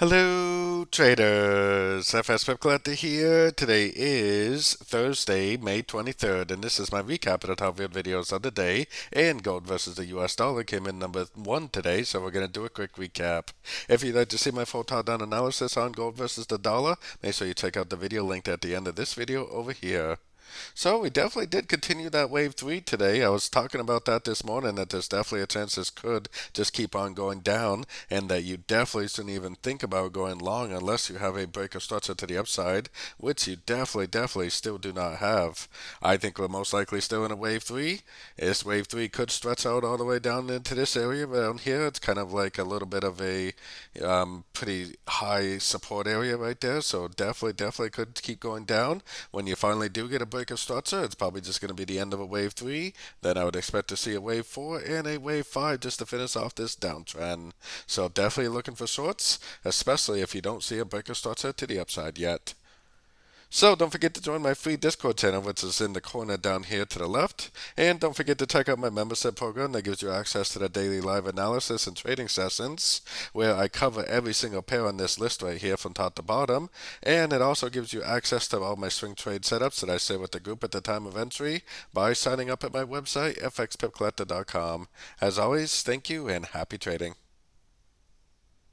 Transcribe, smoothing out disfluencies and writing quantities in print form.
Hello, traders. FX Pip Collector here. Today is Thursday, May 23rd, and this is my recap of the top videos of the day. And gold versus the US dollar came in number one today, so we're going to do a quick recap. If you'd like to see my full top-down analysis on gold versus the dollar, make sure you check out the video linked at the end of this video over here. So we definitely did continue that wave 3 today. I was talking about that this morning, that there's definitely a chance this could just keep on going down, and that you definitely shouldn't even think about going long unless you have a break of structure to the upside, which you definitely still do not have. I think we're most likely still in a wave 3. This wave 3 could stretch out all the way down into this area around here. It's kind of like a little bit of a pretty high support area right there, so definitely could keep going down. When you finally do get a break of structure, it's probably just going to be the end of a wave 3. Then I would expect to see a wave 4 and a wave 5 just to finish off this downtrend. So definitely looking for shorts, especially if you don't see a break of structure to the upside yet. So don't forget to join my free Discord channel, which is in the corner down here to the left. And don't forget to check out my membership program that gives you access to the daily live analysis and trading sessions, where I cover every single pair on this list right here from top to bottom. And it also gives you access to all my swing trade setups that I share with the group at the time of entry by signing up at my website, fxpipcollector.com. As always, thank you and happy trading.